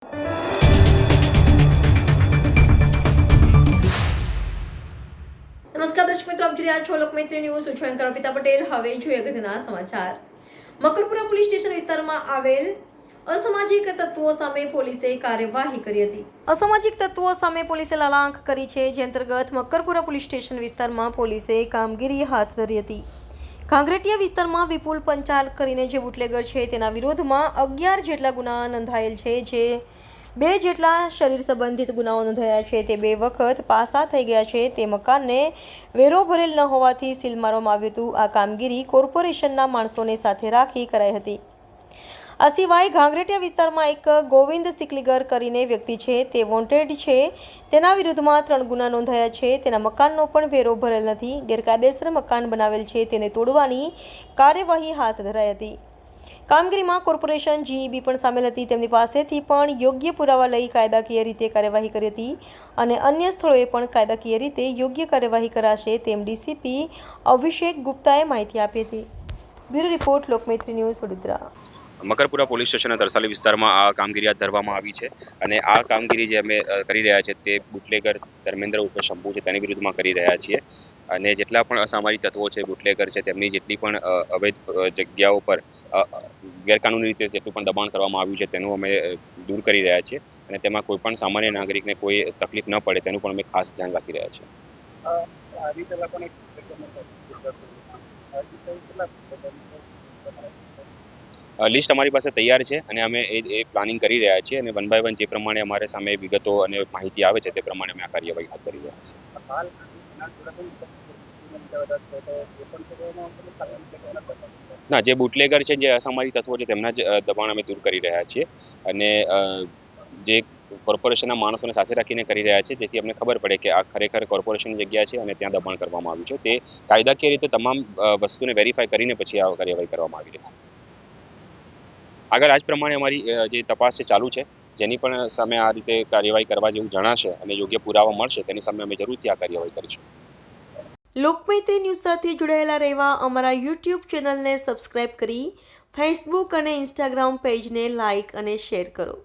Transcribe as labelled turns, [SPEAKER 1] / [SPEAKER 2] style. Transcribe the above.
[SPEAKER 1] નમસ્કાર દર્શક મિત્રો, આપ જોઈ રહ્યા છો લોકમૈત્રી ન્યૂઝ. હું છું એન્કર અર્પિતા પટેલ. હવે જોઈએ અગત્યના સમાચાર. મકરપુરા પોલીસ સ્ટેશન વિસ્તારમાં આવેલ અસામાજિક તત્વો સામે પોલીસે કાર્યવાહી કરી હતી. અસામાજિક તત્વો સામે પોલીસે લાલાંક કરી છે, જે અંતર્ગત મકરપુરા પોલીસ સ્ટેશન વિસ્તારમાં પોલીસે કામગીરી હાથ ધરી હતી. કાંગ્રેટિયા વિસ્તારમાં વિપુલ પંચાલ કરીને જે બુટલેગર છે તેના વિરોધમાં 11 જેટલા ગુના નોંધાયેલ છે, જે 2 જેટલા શરીર સંબંધિત ગુનાઓ નોંધાયા છે. તે 2 વખત પાસા થઈ ગયા છે. તે મકાનને વેરો ભરેલ ન હોવાથી સીલ મારવામાં આવ્યું હતું. આ કામગીરી કોર્પોરેશનના માણસોને સાથે રાખી કરાઈ હતી. આ સિવાય ઘાંગરેટિયા વિસ્તારમાં એક ગોવિંદ સિકલીગર કરીને વ્યક્તિ છે, તે વોન્ટેડ છે. તેના વિરુદ્ધમાં 3 ગુના નોંધાયા છે. તેના મકાનનો પણ વેરો ભરેલ નથી. ગેરકાયદેસર મકાન બનાવેલ છે, તેને તોડવાની કાર્યવાહી હાથ ધરાઈ હતી. કામગીરીમાં કોર્પોરેશન જીઈબી પણ સામેલ હતી. તેમની પાસેથી પણ યોગ્ય પુરાવા લઈ કાયદાકીય રીતે કાર્યવાહી કરી હતી અને અન્ય સ્થળોએ પણ કાયદાકીય રીતે યોગ્ય કાર્યવાહી કરાશે, તેમ ડીસીપી અભિષેક ગુપ્તાએ માહિતી આપી હતી. Bureau report, Lokmaitri news, Vadodara.
[SPEAKER 2] Makarpura police સ્ટેશનના તરસાલી વિસ્તારમાં આ કામગીરી હાથ ધરવામાં આવી છે અને આ કામગીરી જે અમે કરી રહ્યા છીએ તે બુટલેગર ધર્મેન્દ્ર ઉર્ફે શંભુ છે તેની વિરુદ્ધમાં કરી રહ્યા છીએ. અને જેટલા પણ અસામાજિક તત્વો છે, બુટલેગર છે, તેમની જેટલી પણ અવૈધ જગ્યાઓ પર ગેરકાનૂની રીતે જેટલું પણ દબાણ કરવામાં આવ્યું છે તેનું અમે દૂર કરી રહ્યા છીએ અને તેમાં કોઈ પણ સામાન્ય નાગરિકને કોઈ તકલીફ ન પડે તેનું પણ અમે ખાસ ધ્યાન રાખી રહ્યા છીએ. લિસ્ટ અમારી પાસે તૈયાર છે અને અમે એ પ્લાનિંગ કરી રહ્યા છીએ અને 1 બાય 1 જે પ્રમાણે અમારે સામે વિગતો અને માહિતી આવે છે તે પ્રમાણે અમે આ કાર્યવાહી હાથ ધરી રહ્યા છીએ. ના, જે બુટલેગર છે, જે અસામાજિક તત્વો છે, તેમના જ દબાણ અમે દૂર કરી રહ્યા છીએ અને જે કોર્પોરેશનના માણસોને સાથે રાખીને કરી રહ્યા છીએ, જેથી અમને ખબર પડે કે આ ખરેખર કોર્પોરેશનની જગ્યા છે અને ત્યાં દબાણ કરવામાં આવ્યું છે. તે કાયદાકીય રીતે તમામ વસ્તુને વેરીફાઈ કરીને પછી આ કાર્યવાહી કરવામાં આવી રહી છે. આગળ આ જ પ્રમાણે અમારી જે તપાસ છે ચાલુ છે, જેની પણ સામે આ રીતે કાર્યવાહી કરવા જેવું જણાશે અને યોગ્ય પુરાવા મળશે તેની સામે અમે જરૂરથી આ કાર્યવાહી કરીશું.
[SPEAKER 1] લોકમૈત્રી ન્યૂઝ સાથે જોડાયેલા રહેવા અમારા યુટ્યુબ ચેનલને સબસ્ક્રાઇબ કરી ફેસબુક અને ઇન્સ્ટાગ્રામ પેજને લાઇક અને શેર કરો.